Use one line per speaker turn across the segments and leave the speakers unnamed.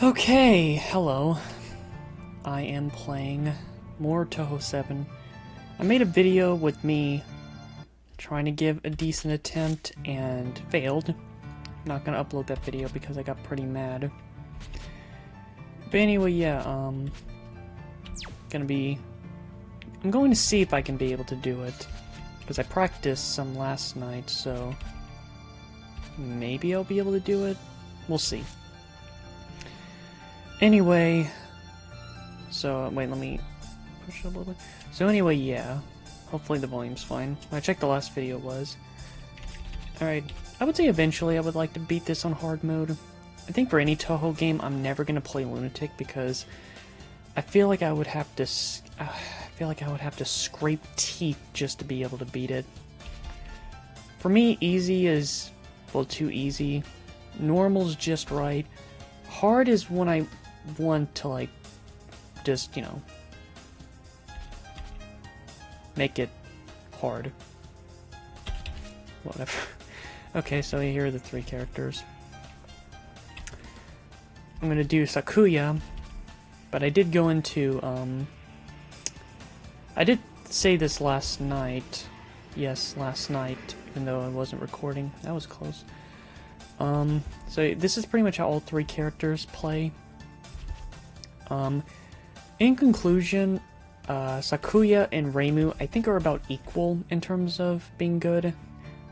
Okay, hello. I am playing more Touhou 7. I made a video with me trying to give a decent attempt and failed. I'm not gonna upload that video because I got pretty mad. But anyway, yeah, I'm going to see if I can be able to do it. Because I practiced some last night, so maybe I'll be able to do it. We'll see. Anyway, so wait, let me push it up a little bit. So anyway, yeah, hopefully the volume's fine. I checked the last video was. Alright, I would say eventually I would like to beat this on hard mode. I think for any Touhou game, I'm never gonna play Lunatic because I feel like I would have to. Scrape teeth just to be able to beat it. For me, easy is, well, too easy. Normal's just right. Hard is when I want to, like, just, you know, make it hard. Whatever. Okay, so here are the three characters. I'm gonna do Sakuya, but I did go into, I did say this last night. Yes, last night, even though I wasn't recording. That was close. So this is pretty much how all three characters play. In conclusion, Sakuya and Reimu, I think, are about equal in terms of being good.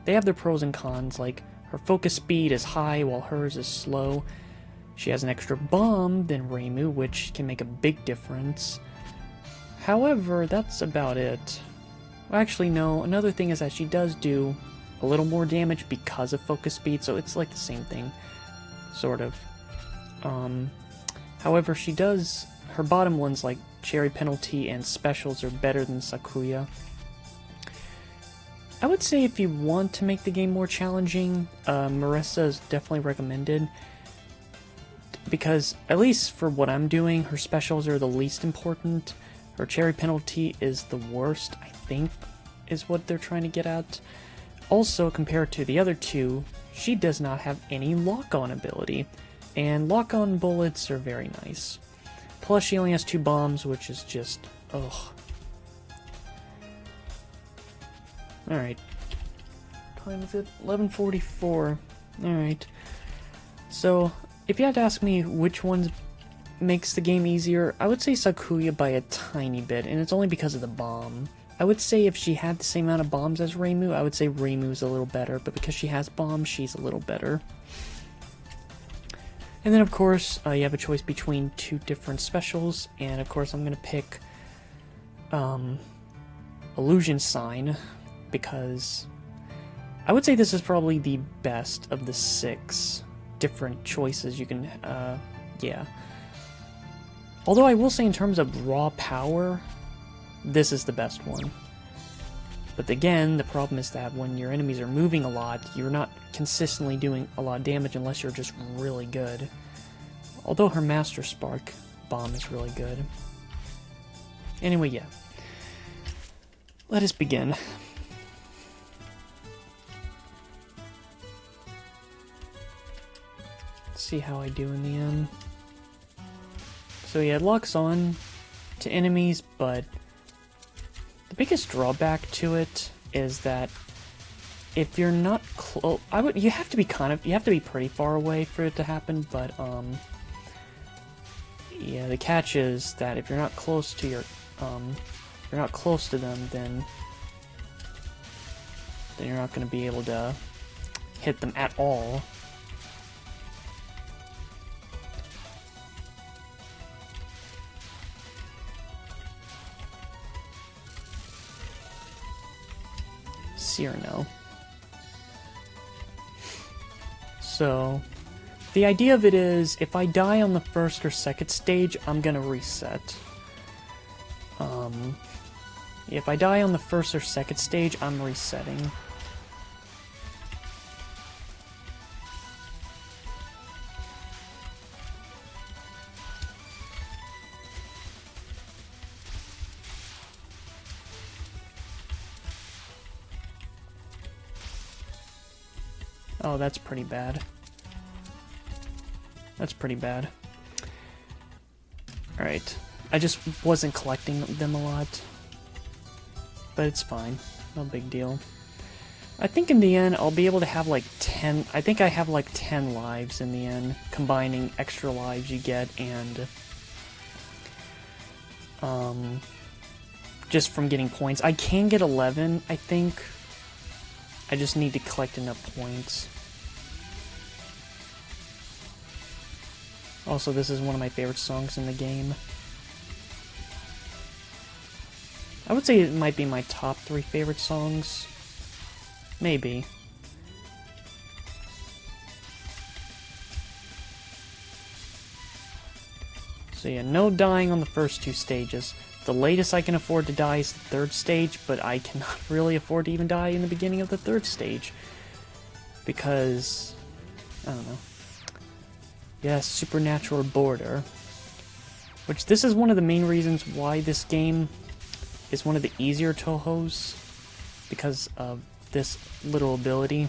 They have their pros and cons, like her focus speed is high while hers is slow. She has an extra bomb than Reimu, which can make a big difference. However, that's about it. Well, actually, no, another thing is that she does do a little more damage because of focus speed, so it's like the same thing, sort of. However, she does, her bottom ones like Cherry Penalty and Specials are better than Sakuya. I would say if you want to make the game more challenging, Marissa is definitely recommended. Because, at least for what I'm doing, her specials are the least important. Her Cherry Penalty is the worst, I think, is what they're trying to get at. Also, compared to the other two, she does not have any lock-on ability, and lock-on bullets are very nice. Plus, she only has 2 bombs, which is just, ugh. Alright. Time is it? 11:44. Alright. So, if you had to ask me which one makes the game easier, I would say Sakuya by a tiny bit, and it's only because of the bomb. I would say if she had the same amount of bombs as Reimu, I would say Reimu's a little better, but because she has bombs, she's a little better. And then, of course, you have a choice between 2 different specials, and of course I'm going to pick Illusion Sign, because I would say this is probably the best of the 6 different choices you can, yeah. Although I will say in terms of raw power, this is the best one. But again, the problem is that when your enemies are moving a lot, you're not consistently doing a lot of damage unless you're just really good. Although her Master Spark bomb is really good. Anyway, yeah. Let us begin. Let's see how I do in the end. So yeah, it locks on to enemies, but the biggest drawback to it is that if you're not close, you have to be pretty far away for it to happen, but yeah, the catch is that if you're not close to your if you're not close to them, then you're not going to be able to hit them at all. Cyrano. So, the idea of it is, if I die on the first or second stage, I'm gonna reset. If I die on the first or second stage, I'm resetting. Oh, that's pretty bad. That's pretty bad. Alright. I just wasn't collecting them a lot. But it's fine. No big deal. I think in the end I'll be able to have like 10... I think I have like 10 lives in the end, combining extra lives you get and... just from getting points. I can get 11, I think. I just need to collect enough points. Also, this is one of my favorite songs in the game. I would say it might be my top 3 favorite songs. Maybe. So yeah, no dying on the first 2 stages. The latest I can afford to die is the 3rd stage, but I cannot really afford to even die in the beginning of the 3rd stage. Because... I don't know. Yes, supernatural border. Which, this is one of the main reasons why this game is one of the easier Touhous. Because of this little ability.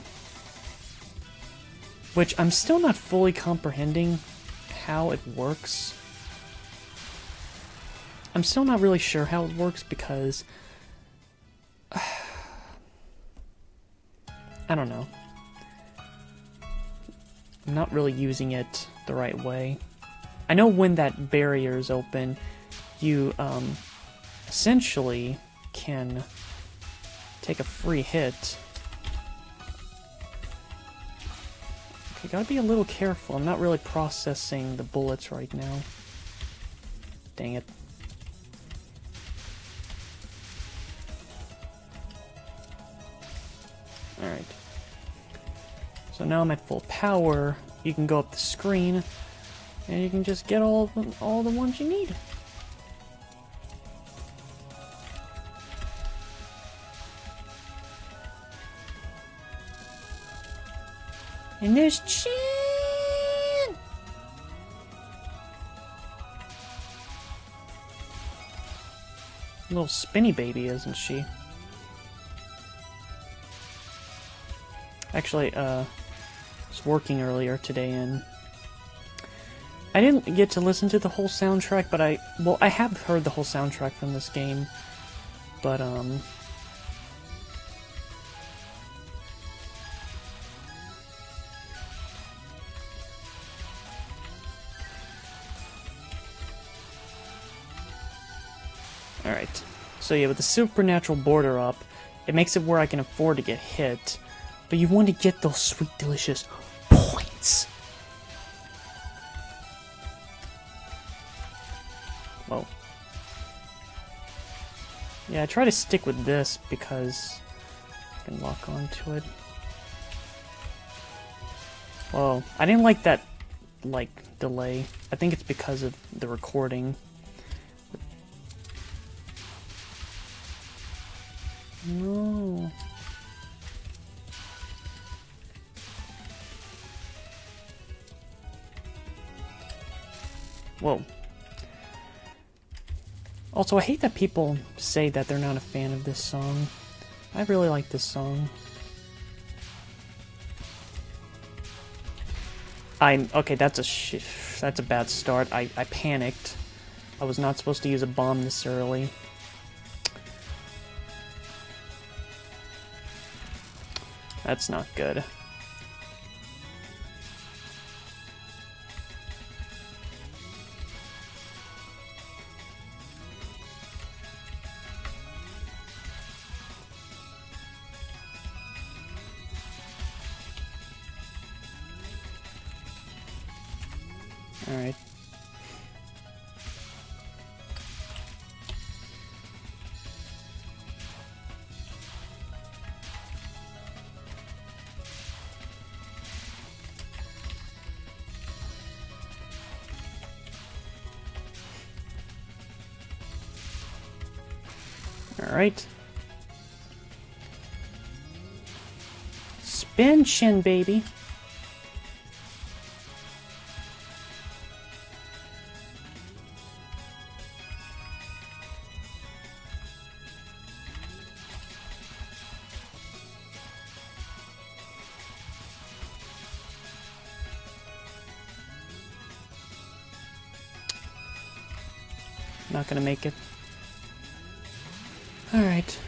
Which I'm still not fully comprehending how it works. I'm still not really sure how it works because... I don't know. I'm not really using it the right way. I know when that barrier is open, you essentially can take a free hit. Okay, gotta be a little careful. I'm not really processing the bullets right now. Dang it. Alright. So now I'm at full power. You can go up the screen, and you can just get all the ones you need. And there's Chin! Little spinny baby, isn't she? Actually, I was working earlier today and I didn't get to listen to the whole soundtrack, but I have heard the whole soundtrack from this game, but alright. So yeah, with the supernatural border up, it makes it where I can afford to get hit. But you want to get those sweet, delicious points. Whoa. Yeah, I try to stick with this because I can lock onto it. Whoa. I didn't like that, delay. I think it's because of the recording. No. Whoa. Also, I hate that people say that they're not a fan of this song. I really like this song. Okay, that's a bad start. I panicked. I was not supposed to use a bomb this early. That's not good. Alright. Alright. Spin chin, baby. Not gonna make it. Alright.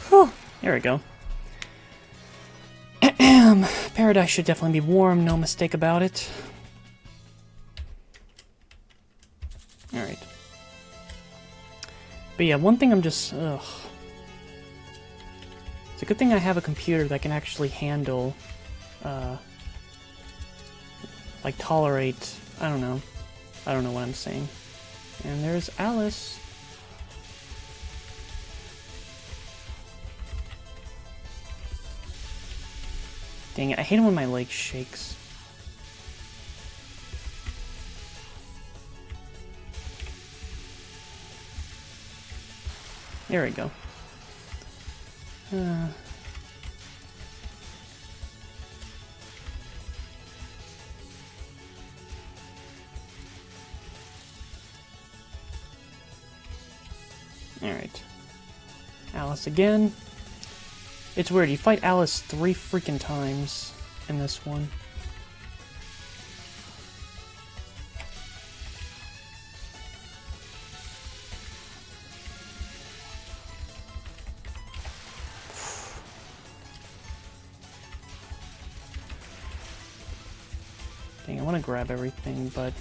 Whew, there we go. Paradise should definitely be warm, no mistake about it. Alright. But yeah, one thing I'm just... Ugh. It's a good thing I have a computer that can actually handle... like, tolerate... I don't know. I don't know what I'm saying. And there's Alice. Dang it, I hate it when my leg shakes. There we go. Alright. Alice again. It's weird, you fight Alice 3 freaking times in this one. Dang, I want to grab everything, but...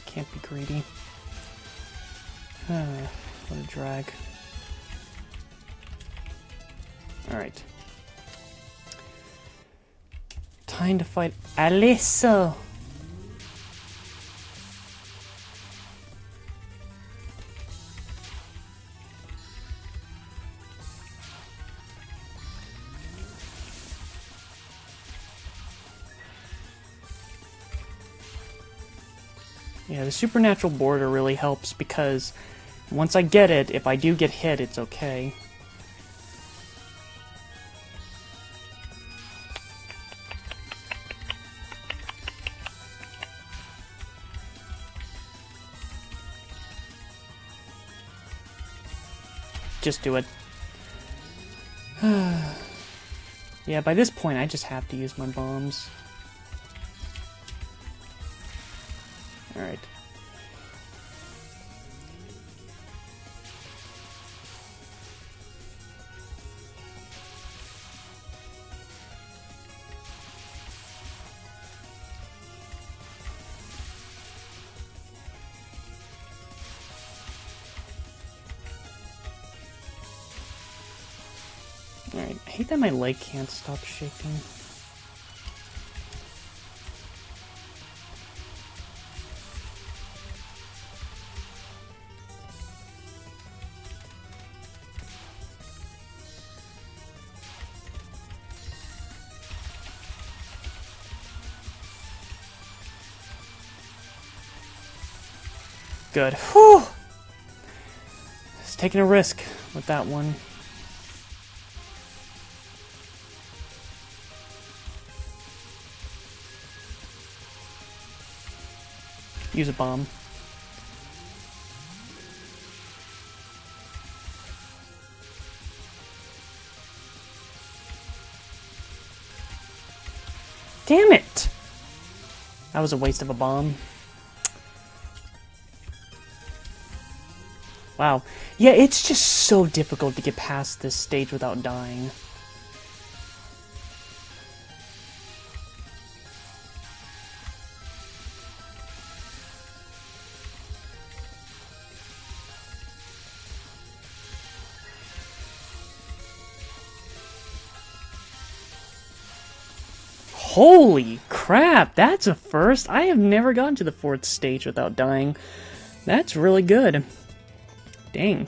Can't be greedy. What a drag. Alright. Time to fight Alice! Yeah, the supernatural border really helps because once I get it, if I do get hit, it's okay. Just do it. Yeah, by this point, I just have to use my bombs. Alright. Alright, I hate that my leg can't stop shaking. Good. Whew! Just taking a risk with that one. Use a bomb. Damn it! That was a waste of a bomb. Wow. Yeah, it's just so difficult to get past this stage without dying. Holy crap, that's a first. I have never gotten to the 4th stage without dying. That's really good. Dang.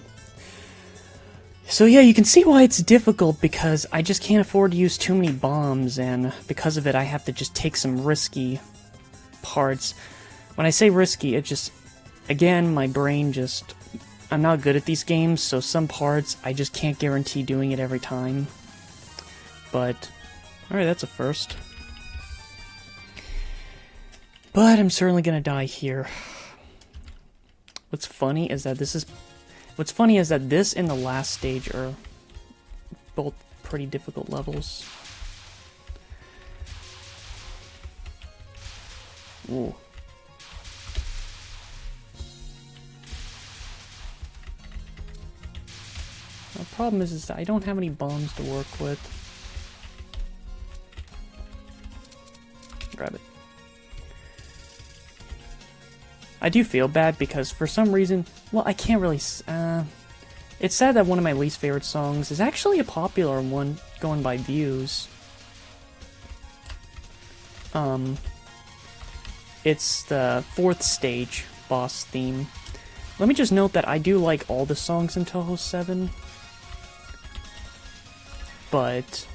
So yeah, you can see why it's difficult, because I just can't afford to use too many bombs, and because of it I have to just take some risky parts. When I say risky, it just, again, my brain just, I'm not good at these games, so some parts I just can't guarantee doing it every time. But, alright, that's a first. But I'm certainly gonna die here. What's funny is that this and the last stage are both pretty difficult levels. Ooh. The problem is that I don't have any bombs to work with. Grab it. I do feel bad because for some reason, well, I can't really, it's sad that one of my least favorite songs is actually a popular one going by views. It's the 4th stage boss theme. Let me just note that I do like all the songs in Touhou 7. But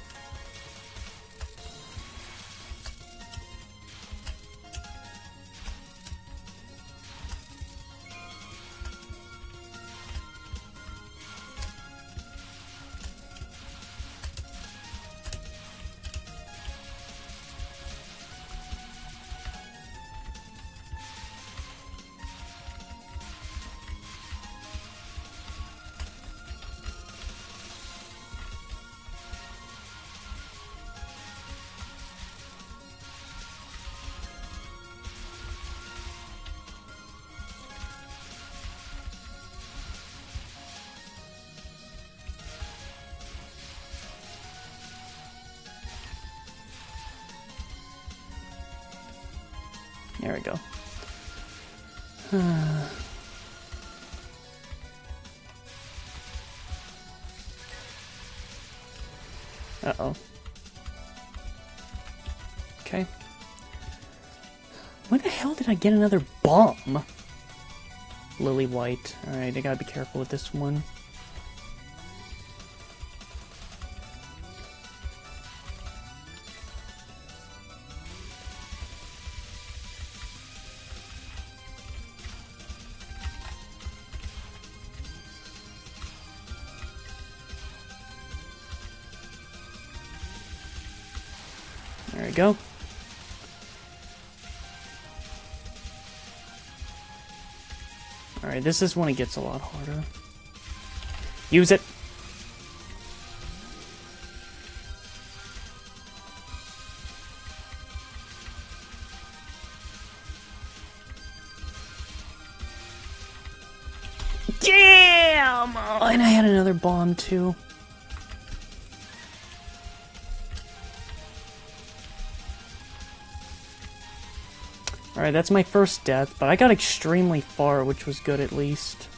there we go. Uh-oh. Okay. When the hell did I get another bomb? Lily White. Alright, I gotta be careful with this one. There we go. Alright, this is when it gets a lot harder. Use it! Damn! Oh, and I had another bomb too. Alright, that's my first death, but I got extremely far, which was good at least.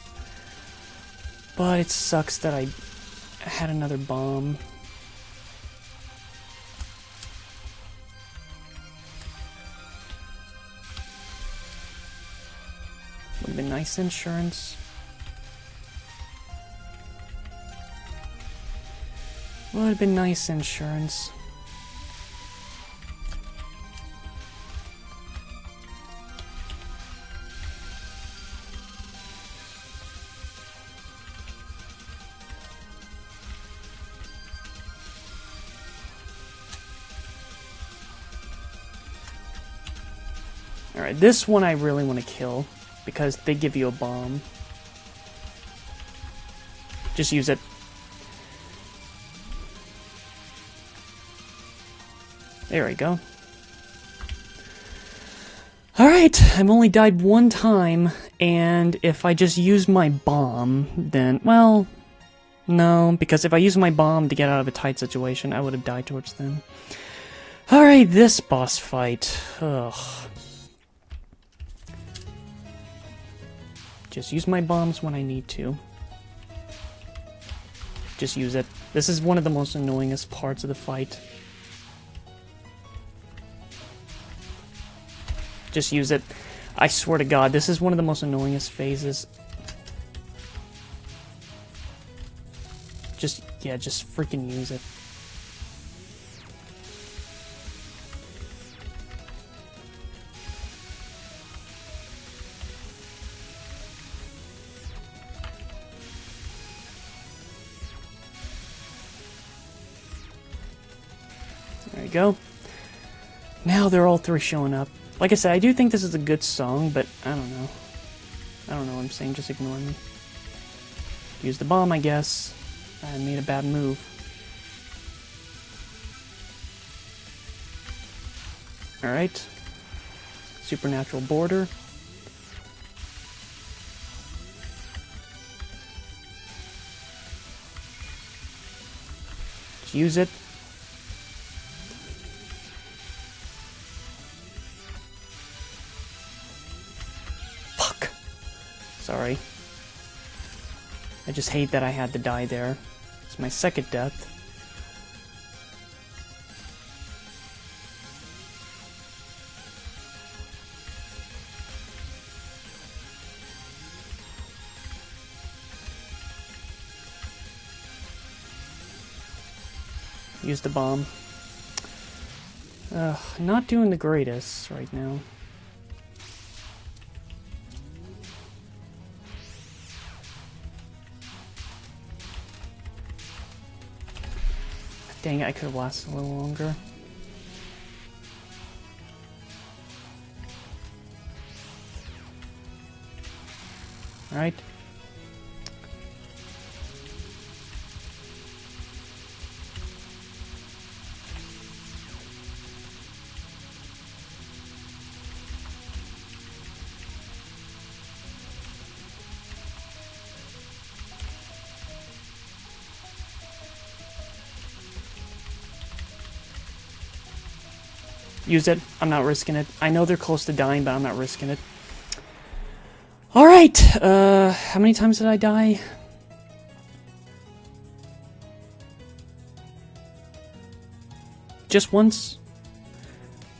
But it sucks that I had another bomb. Would've been nice insurance. Would've been nice insurance. Alright, this one I really want to kill, because they give you a bomb. Just use it. There we go. Alright, I've only died one time, and if I just use my bomb, then, well, no, because if I use my bomb to get out of a tight situation, I would have died towards them. Alright, this boss fight. Ugh. Just use my bombs when I need to. Just use it. This is one of the most annoyingest parts of the fight. Just use it. I swear to God, this is one of the most annoyingest phases. Just freaking use it. go. Now they're all three showing up. Like I said, I do think this is a good song, but I don't know. I don't know what I'm saying, just ignore me. Use the bomb, I guess. I made a bad move. Alright. Supernatural border. Just use it. Fuck. Sorry. I just hate that I had to die there. It's my second death. Use the bomb. Not doing the greatest right now. Dang it, I could have lasted a little longer. Alright. Use it. I'm not risking it. I know they're close to dying, but I'm not risking it. Alright! How many times did I die? Just once?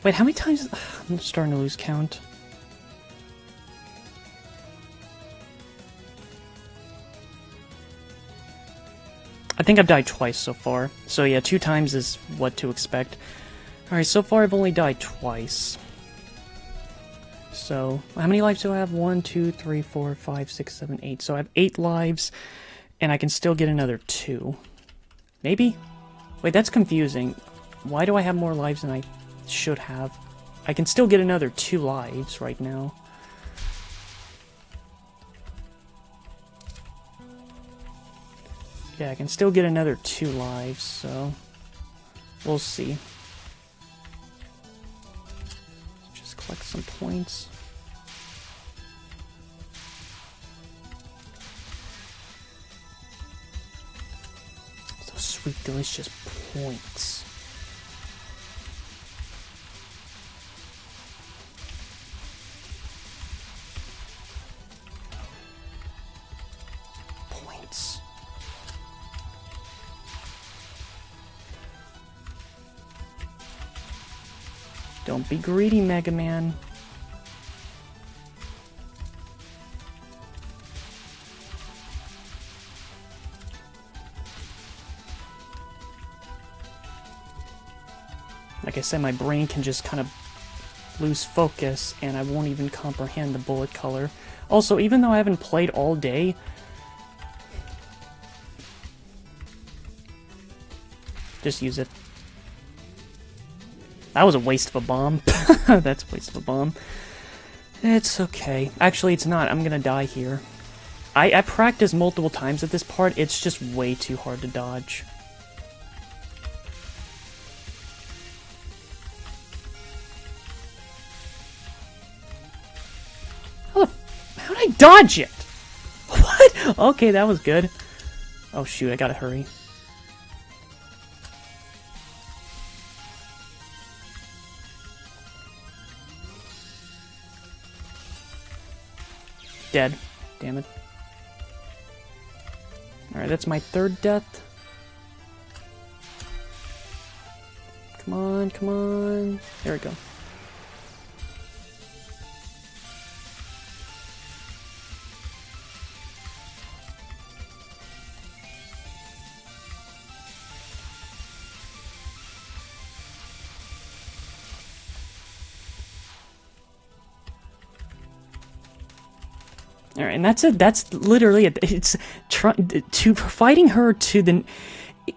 Wait, how many times? I'm starting to lose count. I think I've died twice so far. So yeah, 2 times is what to expect. Alright, so far I've only died twice. So, how many lives do I have? 1, 2, 3, 4, 5, 6, 7, 8. So I have 8 lives, and I can still get another 2. Maybe? Wait, that's confusing. Why do I have more lives than I should have? I can still get another 2 lives right now. Yeah, I can still get another 2 lives, so we'll see. Just collect some points. Those sweet, delicious points. Don't be greedy, Mega Man. Like I said, my brain can just kind of lose focus, and I won't even comprehend the bullet color. Also, even though I haven't played all day, just use it. That was a waste of a bomb. That's a waste of a bomb. It's okay. Actually, it's not. I'm gonna die here. I practiced multiple times at this part. It's just way too hard to dodge. How did I dodge it? What? Okay, that was good. Oh shoot, I gotta hurry. Dead. Damn it. Alright, that's my 3rd death. Come on, come on. There we go. Alright, and that's it. That's literally it. It's fighting her to the...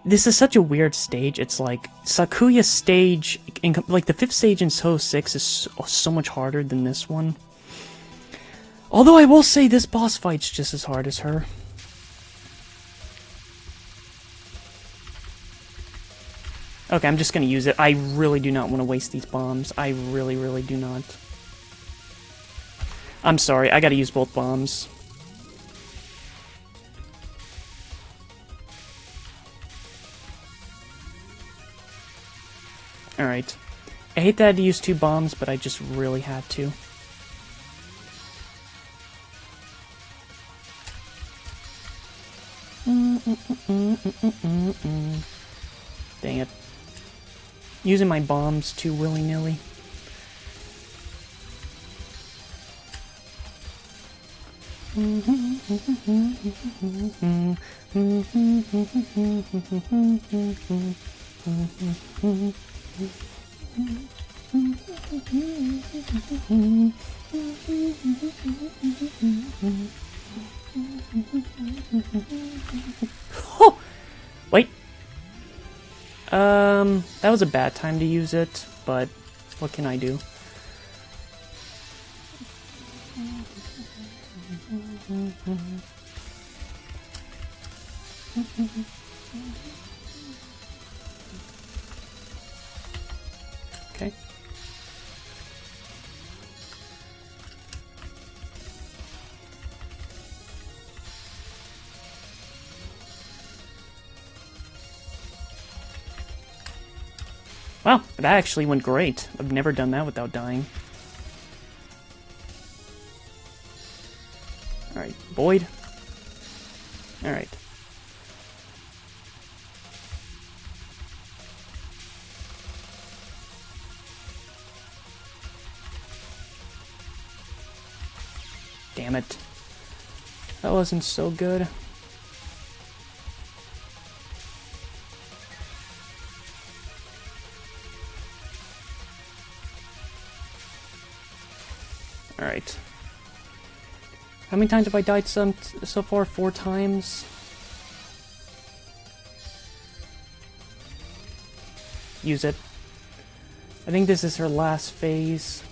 This is such a weird stage. It's like Sakuya stage, like the 5th stage in Touhou 6 is so much harder than this one. Although I will say this boss fight's just as hard as her. Okay, I'm just gonna use it. I really do not want to waste these bombs. I really, really do not. I'm sorry, I gotta use both bombs. Alright. I hate that I had to use 2 bombs, but I just really had to. Dang it. Using my bombs too willy-nilly. Oh! Wait. That was a bad time to use it, but what can I do? Okay. Wow, that actually went great. I've never done that without dying. Alright, Void. Alright. Damn it. That wasn't so good. Alright. How many times have I died so far? 4 times? Use it. I think this is her last phase.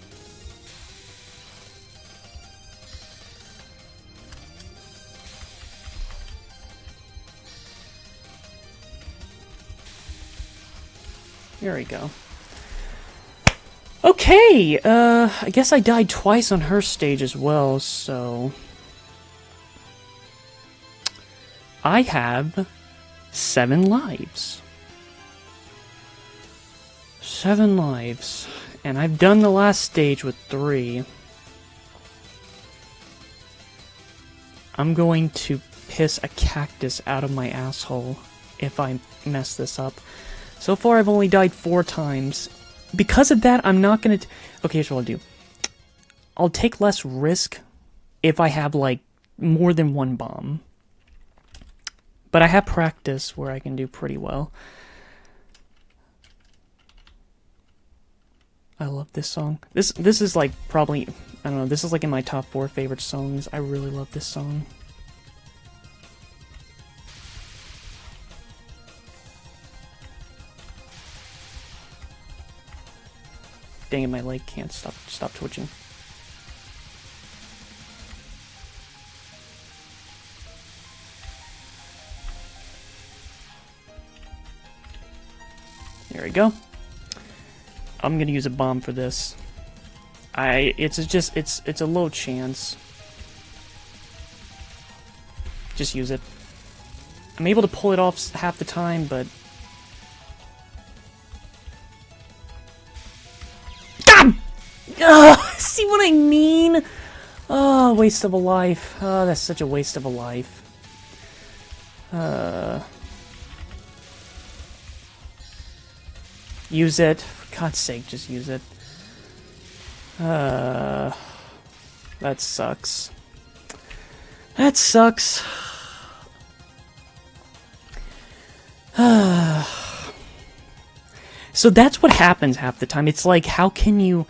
There we go. Okay, I guess I died twice on her stage as well, so... I have 7 lives. 7 lives. And I've done the last stage with 3. I'm going to piss a cactus out of my asshole if I mess this up. So far I've only died 4 times. Because of that, I'm not gonna... Okay, here's what I'll do. I'll take less risk if I have, like, more than 1 bomb. But I have practice where I can do pretty well. I love this song. This is, like, probably... I don't know, this is, like, in my top 4 favorite songs. I really love this song. Dang it, my leg can't stop twitching. There we go. I'm gonna use a bomb for this. It's a low chance. Just use it. I'm able to pull it off half the time, but... See what I mean? Oh, waste of a life. Oh, that's such a waste of a life. Use it. For God's sake, just use it. That sucks. That sucks. So that's what happens half the time. It's like, how can you...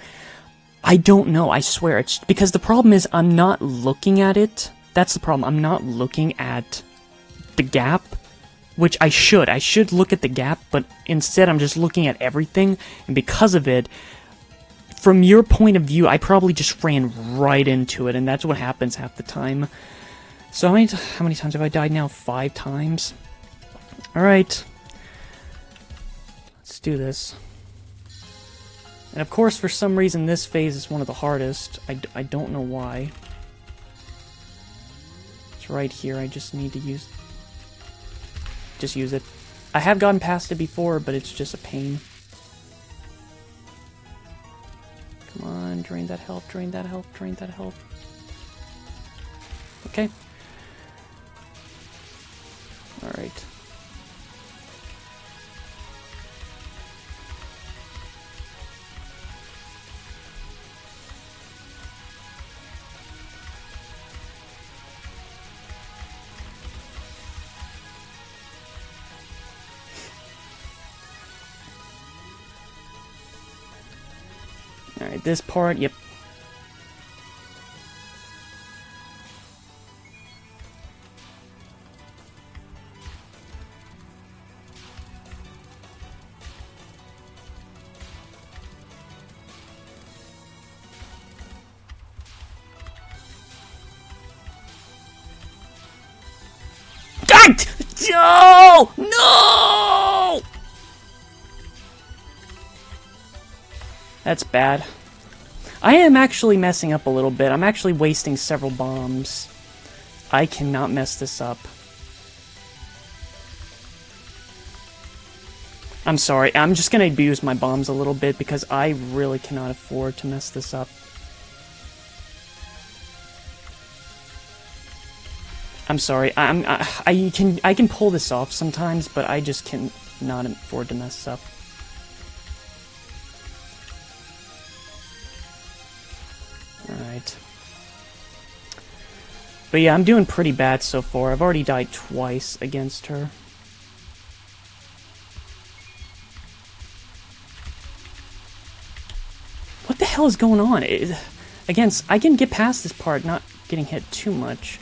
I don't know, I swear. It's because the problem is I'm not looking at it. That's the problem. I'm not looking at the gap. which I should. I should look at the gap, but instead I'm just looking at everything, and because of it, from your point of view, I probably just ran right into it, and that's what happens half the time. So how many times have I died now? 5 times? Alright. Let's do this. And of course, for some reason, this phase is one of the hardest. I don't know why. It's right here, I just need to use it. I have gotten past it before, but it's just a pain. Come on, drain that health, drain that health, drain that health. Okay. Alright. Alright, this part, yep. God! No! No! That's bad. I am actually messing up a little bit. I'm actually wasting several bombs. I cannot mess this up. I'm sorry. I'm just going to abuse my bombs a little bit because I really cannot afford to mess this up. I'm sorry. I can pull this off sometimes, but I just cannot afford to mess up. Alright. But yeah, I'm doing pretty bad so far. I've already died twice against her. What the hell is going on? Again, I can get past this part, not getting hit too much.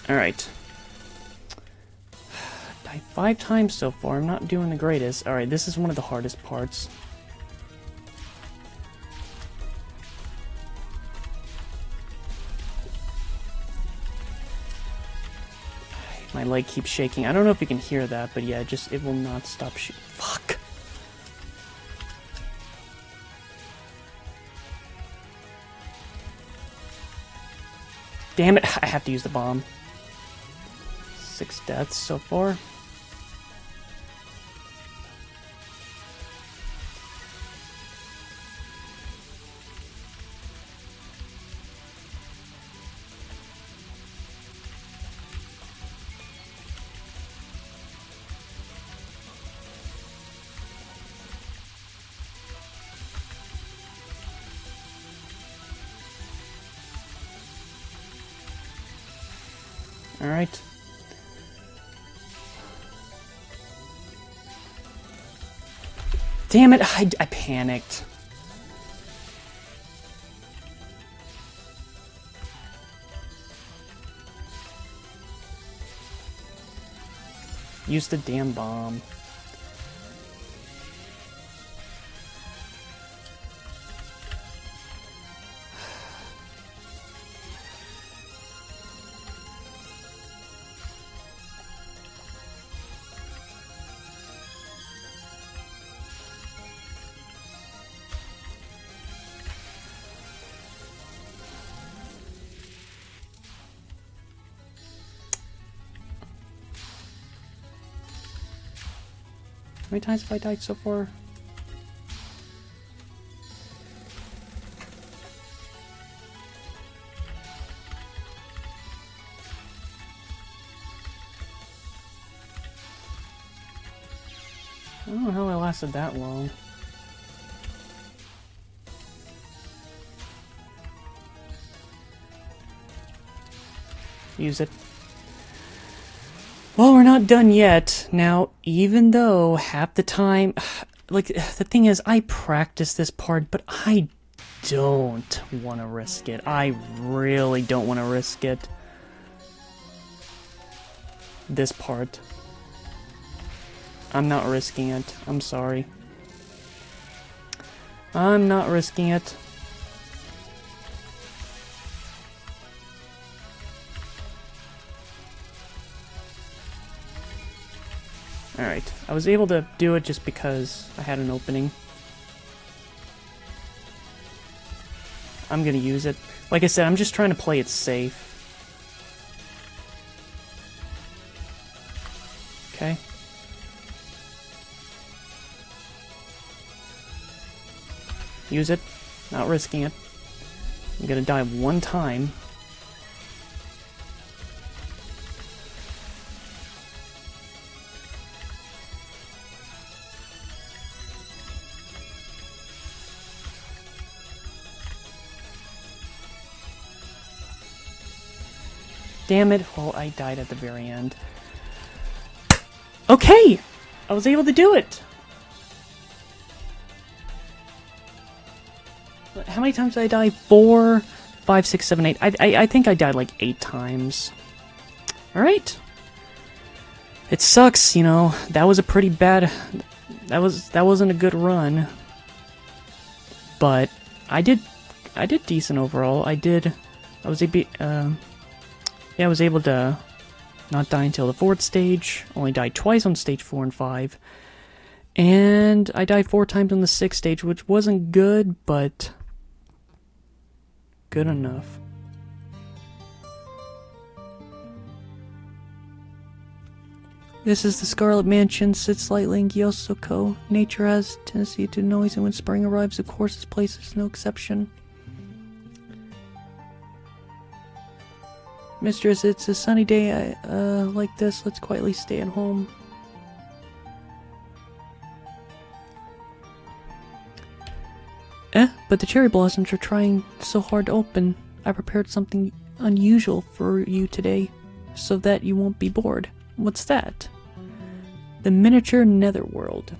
Alright. Died 5 times so far. I'm not doing the greatest. Alright, this is one of the hardest parts. My leg keeps shaking. I don't know if you can hear that, but yeah, it will not stop shooting. Fuck! Damn it, I have to use the bomb. 6 deaths so far. Alright. Damn it, I panicked. Use the damn bomb. How many times have I died so far? I don't know how I lasted that long. Use it. Well, we're not done yet. Now, even though half the time... like, the thing is, I practice this part, but I don't want to risk it. I really don't want to risk it. This part. I'm not risking it. I'm sorry. I'm not risking it. Alright, I was able to do it just because I had an opening. I'm gonna use it. Like I said, I'm just trying to play it safe. Okay. Use it. Not risking it. I'm gonna die one time. Damn it. Well, I died at the very end. Okay! I was able to do it! How many times did I die? 4, 5, 6, 7, 8. I think I died like 8 times. Alright. It sucks, you know. That was a pretty bad... That wasn't a good run. But I did decent overall. I was able to not die until the 4th stage. Only died twice on stage 4 and 5. And I died 4 times on the 6th stage, which wasn't good, but good enough. This is the Scarlet Mansion, sits slightly in Gyosoko. Nature has a tendency to noise, and when spring arrives, of course, this place is no exception. Mistress, it's a sunny day like this. Let's quietly stay at home. But the cherry blossoms are trying so hard to open. I prepared something unusual for you today, so that you won't be bored. What's that? The miniature netherworld.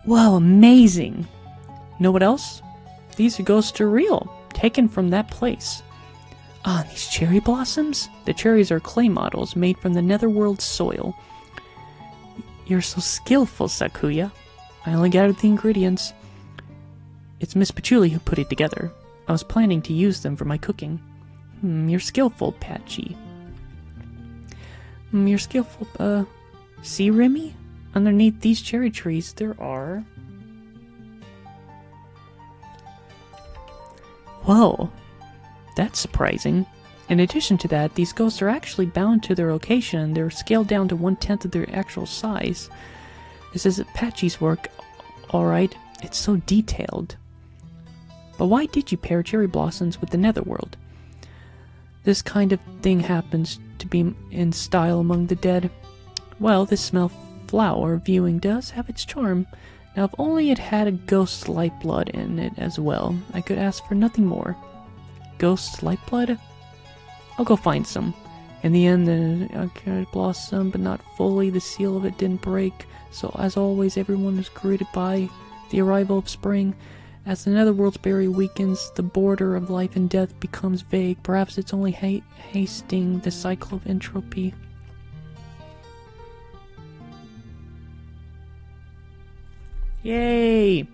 Wow, amazing! Know what else? These ghosts are real, taken from that place. Ah, these cherry blossoms? The cherries are clay models made from the netherworld soil. You're so skillful, Sakuya. I only gathered the ingredients. It's Miss Patchouli who put it together. I was planning to use them for my cooking. You're skillful, Patchy. You're skillful, see, Remy? Underneath these cherry trees, there are... Whoa, that's surprising. In addition to that, these ghosts are actually bound to their location, and they're scaled down to 1/10 of their actual size. This is Patchy's work, alright. It's so detailed. But why did you pair cherry blossoms with the netherworld? This kind of thing happens to be in style among the dead. Well, this smell flower viewing does have its charm. Now, if only it had a ghost's lifeblood in it as well, I could ask for nothing more. Ghost's lifeblood? I'll go find some. In the end, the cherry blossom, but not fully. The seal of it didn't break. So, as always, everyone is greeted by the arrival of spring. As the netherworld's barrier weakens, the border of life and death becomes vague. Perhaps it's only hasting the cycle of entropy. Yay!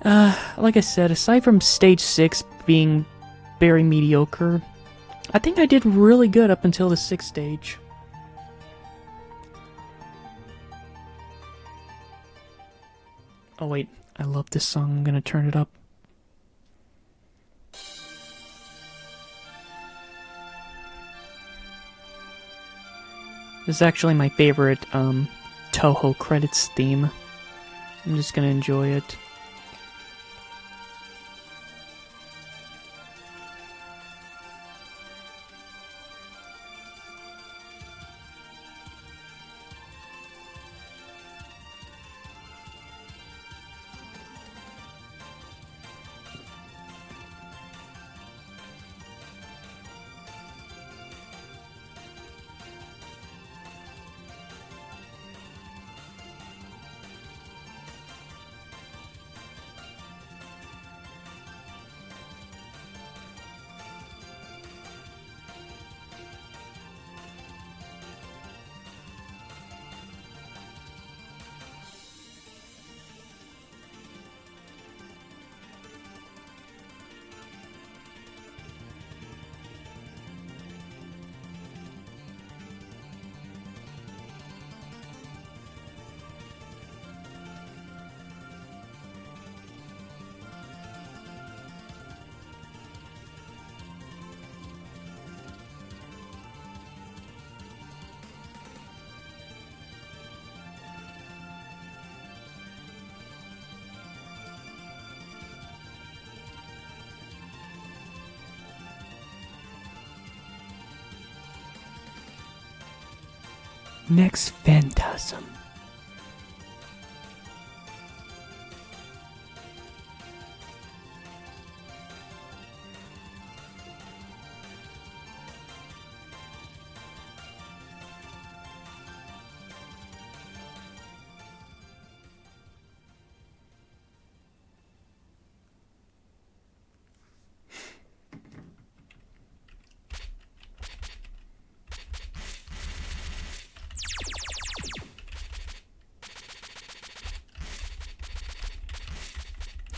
Like I said, aside from stage 6 being very mediocre, I think I did really good up until the 6th stage. Oh wait, I love this song. I'm gonna turn it up. This is actually my favorite Touhou credits theme. I'm just gonna enjoy it. Next Phantasm.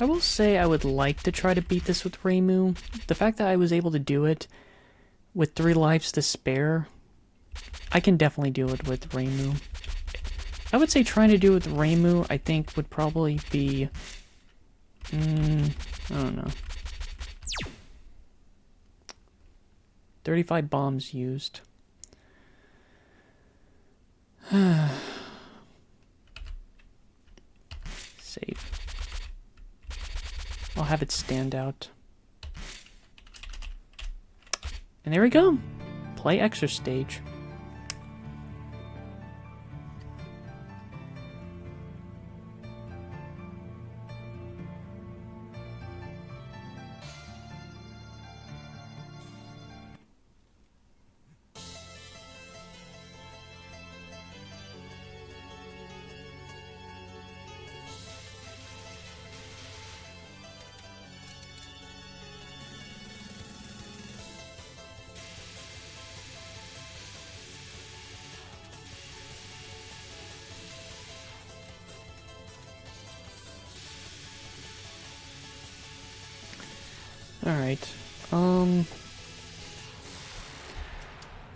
I will say I would like to try to beat this with Reimu. The fact that I was able to do it with 3 lives to spare, I can definitely do it with Reimu. I would say trying to do it with Reimu, I think, would probably be... I don't know. 35 bombs used. Save. I'll have it stand out. And there we go. Play extra stage.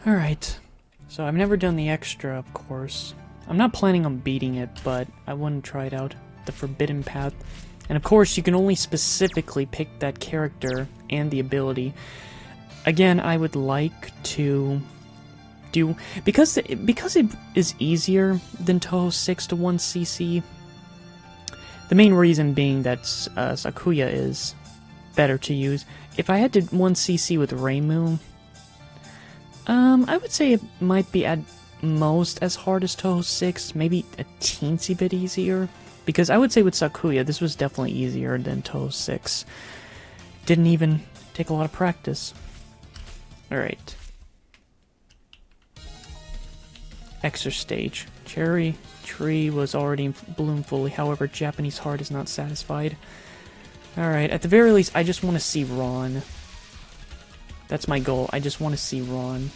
Alright. So I've never done the extra, of course. I'm not planning on beating it, but I want to try it out. The Forbidden Path. And of course, you can only specifically pick that character and the ability. Again, I would like to do... Because it is easier than Touhou 6 to 1cc, the main reason being that Sakuya is better to use. If I had to 1cc with Reimu, I would say it might be at most as hard as Touhou 6, maybe a teensy bit easier. Because I would say with Sakuya, this was definitely easier than Touhou 6. Didn't even take a lot of practice. Alright. Extra stage. Cherry tree was already in bloom fully, however, Japanese heart is not satisfied. Alright, at the very least, I just want to see Ron. That's my goal. I just want to see Ron.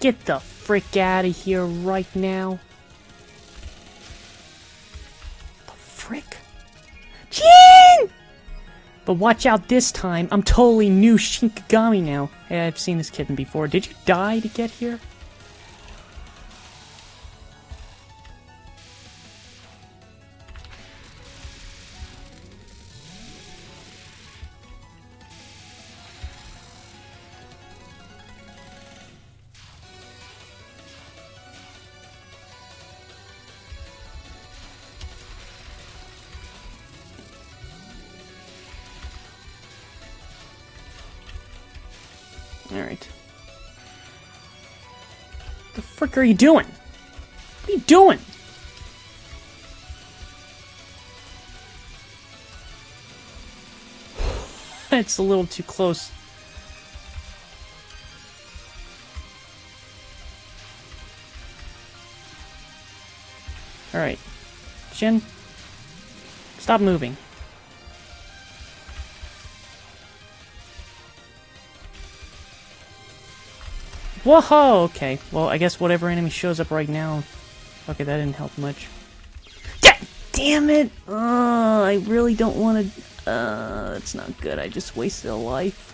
Get the frick out of here right now. The frick? Jin! But watch out this time. I'm totally new Shinkagami now. Hey, I've seen this kitten before. Did you die to get here? Alright. The frick are you doing? What are you doing? It's a little too close. Alright. Shin, stop moving. Whoa! Okay, well, I guess whatever enemy shows up right now... Okay, that didn't help much. Yeah! Damn it! I really don't want to... that's not good. I just wasted a life.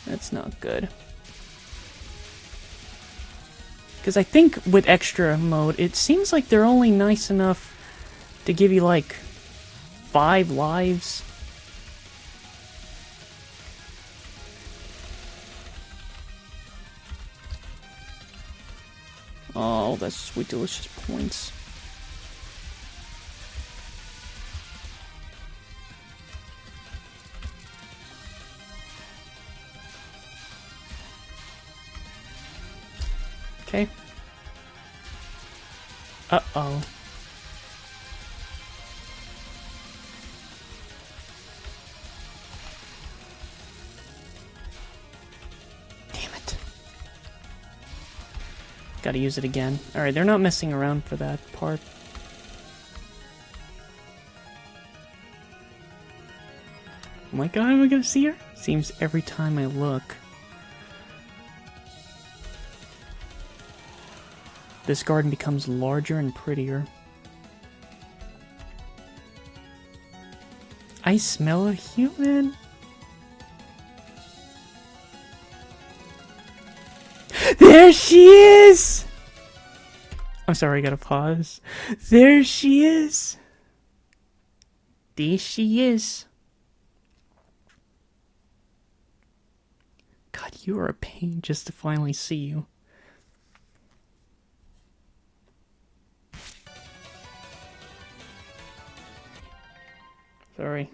That's not good. Because I think with extra mode, it seems like they're only nice enough to give you, like, 5 lives. Oh, that's sweet, delicious points. Okay. Uh-oh. Damn it. Gotta use it again. Alright, they're not messing around for that part. Oh my god, am I gonna see her? Seems every time I look. This garden becomes larger and prettier. I smell a human. There she is! I'm sorry, I gotta pause. There she is! There she is. God, you are a pain just to finally see you. Sorry.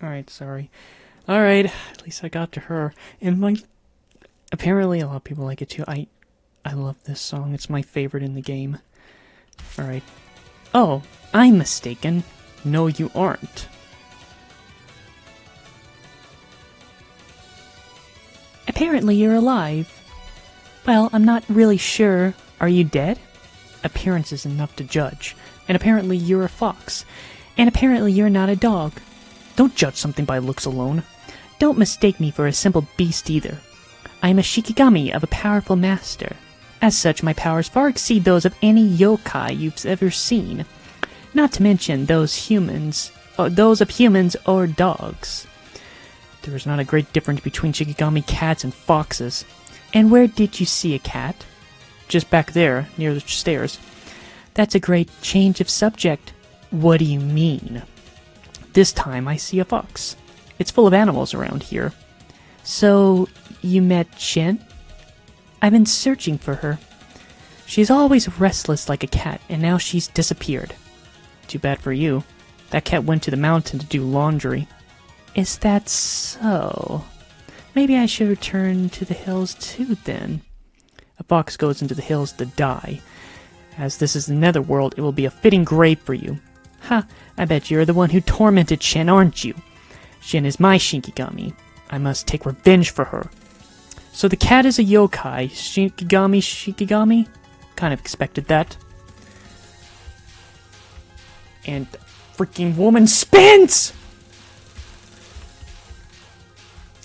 Alright, sorry. Alright, at least I got to her. And apparently a lot of people like it too. I love this song. It's my favorite in the game. Alright. Oh, I'm mistaken. No, you aren't. Apparently you're alive. Well, I'm not really sure. Are you dead? Appearance is enough to judge. And apparently you're a fox. And apparently you're not a dog. Don't judge something by looks alone. Don't mistake me for a simple beast either. I am a Shikigami of a powerful master. As such, my powers far exceed those of any yokai you've ever seen. Not to mention those of humans or dogs. There is not a great difference between Shikigami cats and foxes. And where did you see a cat? Just back there, near the stairs. That's a great change of subject. What do you mean? This time I see a fox. It's full of animals around here. So, you met Shin? I've been searching for her. She's always restless like a cat, and now she's disappeared. Too bad for you. That cat went to the mountain to do laundry. Is that so? Maybe I should return to the hills too, then. A fox goes into the hills to die. As this is the netherworld, it will be a fitting grave for you. Ha! I bet you're the one who tormented Shin, aren't you? Shin is my Shikigami. I must take revenge for her. So the cat is a yokai. Shikigami? Kind of expected that. And the freaking woman spins!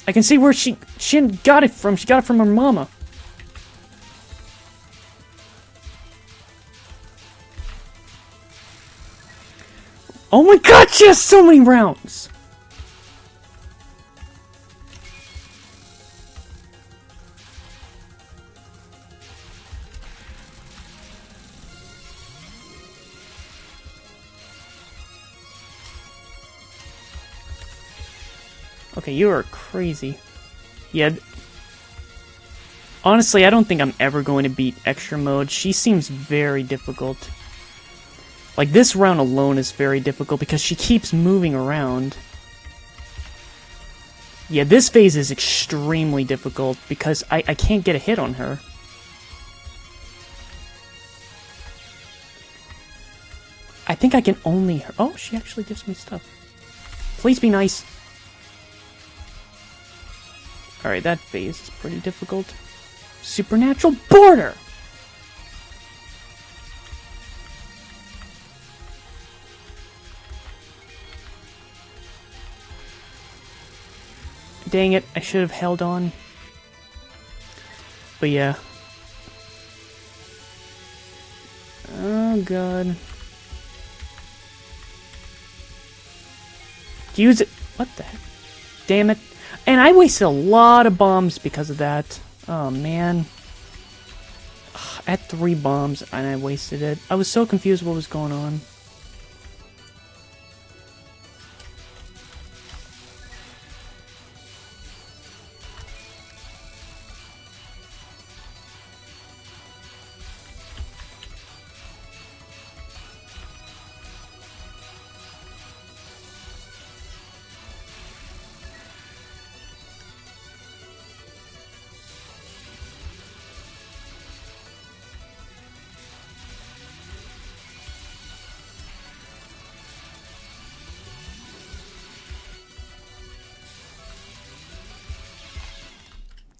I can see where Shin got it from. She got it from her mama. Oh my god, she has so many rounds! Okay, you are crazy. Yeah. Honestly, I don't think I'm ever going to beat Extra Mode. She seems very difficult. Like, this round alone is very difficult because she keeps moving around. Yeah, this phase is extremely difficult because I can't get a hit on her. I think I can only... Oh, she actually gives me stuff. Please be nice. Alright, that phase is pretty difficult. Supernatural border! Dang it, I should have held on. But yeah. Oh god. Use it. What the heck? Damn it. And I wasted a lot of bombs because of that. Oh man. I had 3 bombs and I wasted it. I was so confused what was going on.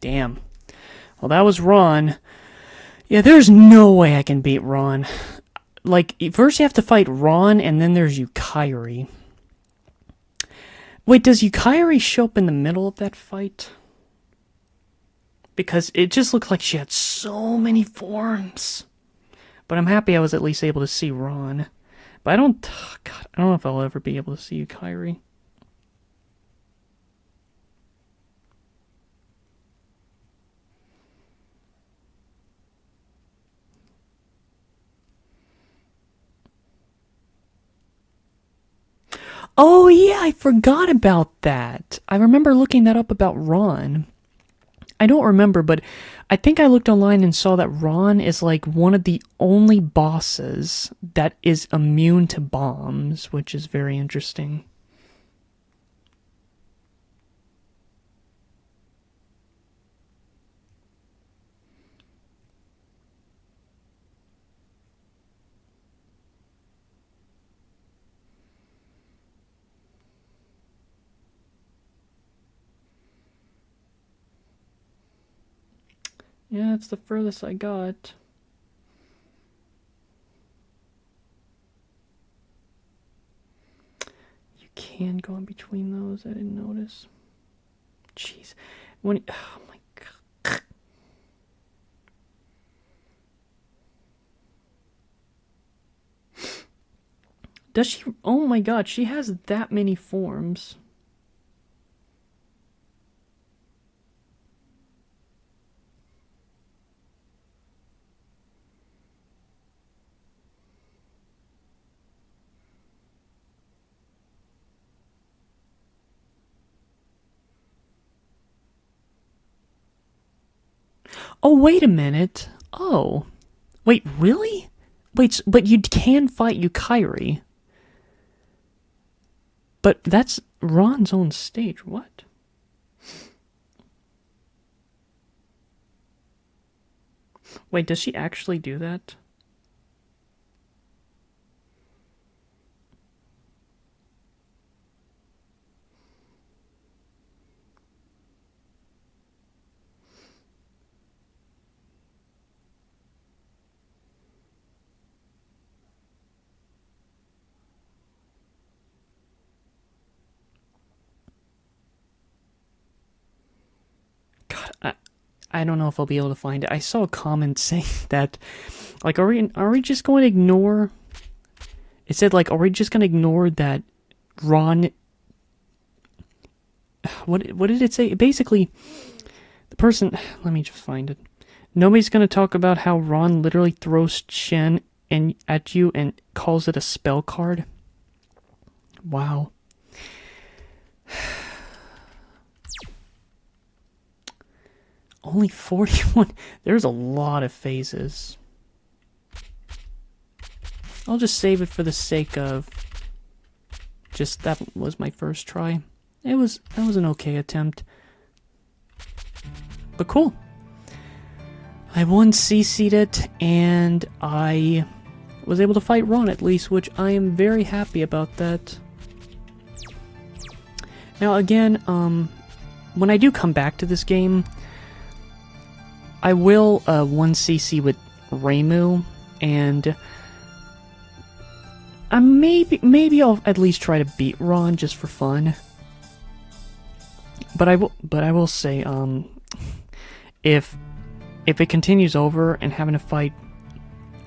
Damn. Well, that was Ron. Yeah, there's no way I can beat Ron. Like, first you have to fight Ron, and then there's Yukairi. Wait, does Yukairi show up in the middle of that fight? Because it just looked like she had so many forms. But I'm happy I was at least able to see Ron. But I don't... Oh God, I don't know if I'll ever be able to see Yukairi. Oh yeah, I forgot about that. I remember looking that up about Ron. I don't remember, but I think I looked online and saw that Ron is like one of the only bosses that is immune to bombs, which is very interesting. Yeah, it's the furthest I got. You can go in between those. I didn't notice. Jeez. When... Oh my god. Does she... Oh my god, she has that many forms. Oh, wait a minute. Oh. Wait, really? Wait, but you can fight Yukairi. But that's Ron's own stage. What? Wait, does she actually do that? I don't know if I'll be able to find it. I saw a comment saying that, like, are we just going to ignore? It said, like, are we just going to ignore that Ron? What did it say? Basically, the person. Let me just find it. Nobody's going to talk about how Ron literally throws Chen at you and calls it a spell card. Wow. Only 41. There's a lot of phases. I'll just save it for the sake of just that was my first try. That was an okay attempt. But cool. I 1CC'd it, and I was able to fight Ron at least, which I am very happy about that. Now again, when I do come back to this game, I will 1CC with Reimu, and maybe I'll at least try to beat Ron just for fun. But I will say, if it continues over and having to fight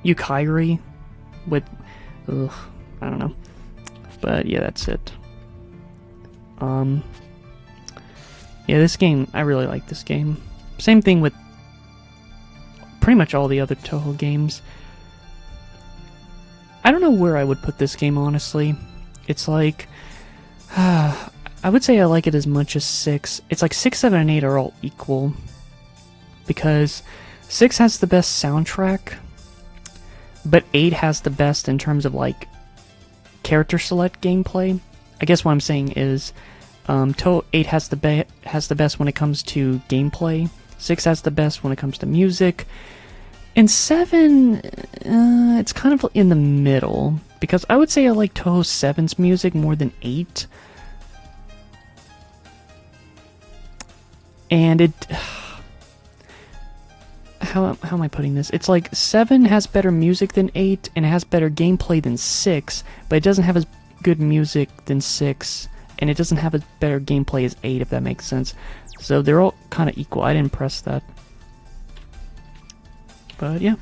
Yukairi with, I don't know. But yeah, that's it. Yeah, this game, I really like this game. Same thing with pretty much all the other Touhou games. I don't know where I would put this game, honestly. It's like, I would say I like it as much as 6. It's like 6, 7, and 8 are all equal. Because 6 has the best soundtrack, but 8 has the best in terms of, like, character select gameplay. I guess what I'm saying is, 8 has the best when it comes to gameplay. 6 has the best when it comes to music. And 7, it's kind of in the middle. Because I would say I like Touhou 7's music more than 8. And it... How am I putting this? It's like 7 has better music than 8, and it has better gameplay than 6, but it doesn't have as good music than 6, and it doesn't have as better gameplay as 8, if that makes sense. So they're all kind of equal. I didn't press that. But yeah.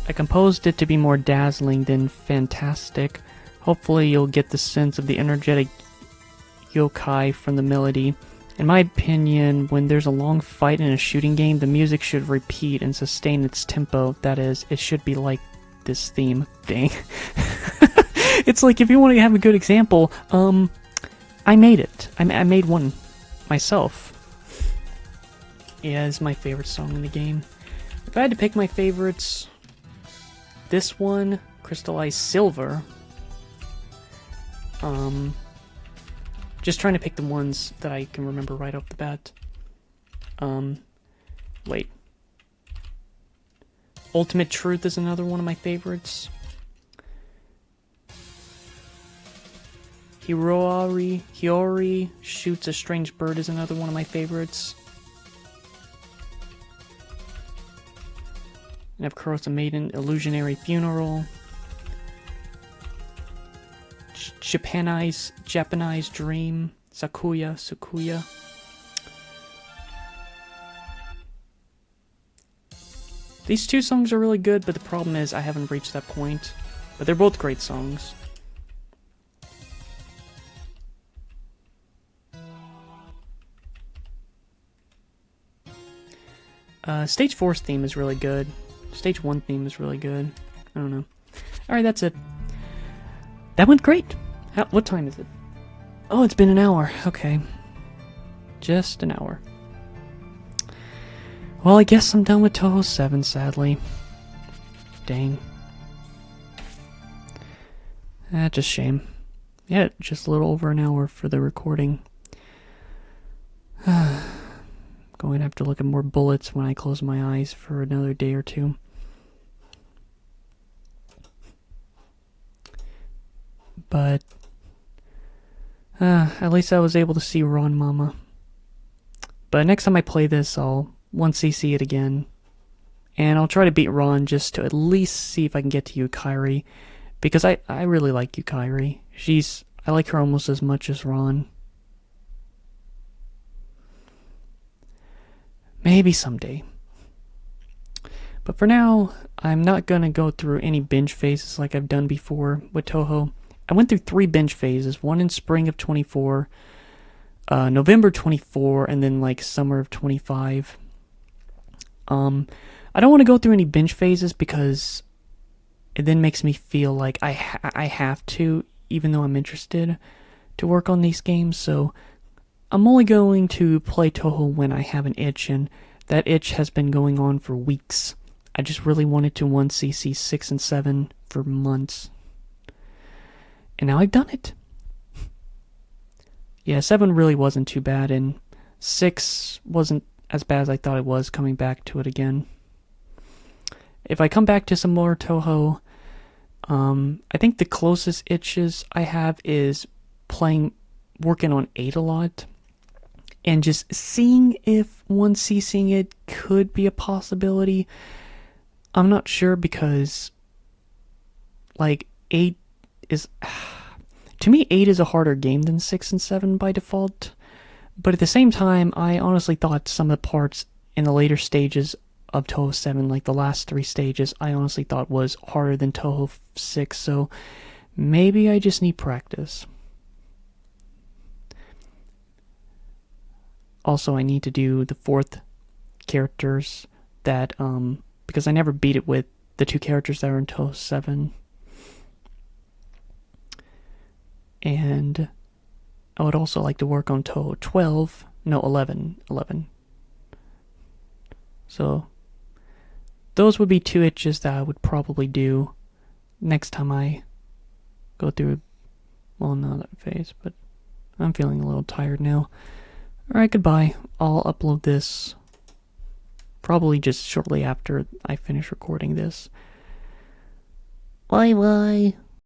I composed it to be more dazzling than fantastic. Hopefully you'll get the sense of the energetic yokai from the melody. In my opinion, when there's a long fight in a shooting game, the music should repeat and sustain its tempo. That is, it should be like this theme. Dang. It's like, if you want to have a good example, I made it. I made one myself. Yeah, it's my favorite song in the game. If I had to pick my favorites... This one, Crystallized Silver. Just trying to pick the ones that I can remember right off the bat. Wait. Ultimate Truth is another one of my favorites. Hiyori Shoots a Strange Bird is another one of my favorites. And I have Kurosa Maiden, Illusionary Funeral. Japanese Dream. Sakuya. These two songs are really good, but the problem is I haven't reached that point. But they're both great songs. Stage 4's theme is really good. Stage 1 theme is really good. I don't know. Alright, that's it. That went great. What time is it? Oh, it's been an hour. Okay. Just an hour. Well, I guess I'm done with Touhou 7, sadly. Dang. That's a shame. Yeah, just a little over an hour for the recording. Going to have to look at more bullets when I close my eyes for another day or two. But at least I was able to see Ron Mama. But next time I play this, I'll 1CC it again. And I'll try to beat Ron just to at least see if I can get to Yukari. Because I really like Yukari. I like her almost as much as Ron. Maybe someday. But for now, I'm not gonna go through any binge phases like I've done before with Touhou. I went through 3 binge phases, one in spring of 24, November 24, and then like summer of 25. I don't want to go through any binge phases because it then makes me feel like I have to, even though I'm interested, to work on these games. So I'm only going to play Touhou when I have an itch, and that itch has been going on for weeks. I just really wanted to 1cc 6 and 7 for months. And now I've done it. Yeah, 7 really wasn't too bad, and 6 wasn't as bad as I thought it was coming back to it again. If I come back to some more Touhou, I think the closest itches I have is working on 8 a lot, and just seeing if 1cc'ing it could be a possibility. I'm not sure because, like, 8 is... To me, 8 is a harder game than 6 and 7 by default. But at the same time, I honestly thought some of the parts in the later stages of Touhou 7, like the last 3 stages, I honestly thought was harder than Touhou 6, so maybe I just need practice. Also, I need to do the 4th characters that, because I never beat it with the 2 characters that are in Touhou 7. And I would also like to work on Touhou 12, no, 11. So, those would be 2 itches that I would probably do next time I go through, well, not that phase, but I'm feeling a little tired now. Alright, goodbye. I'll upload this probably just shortly after I finish recording this. Bye-bye.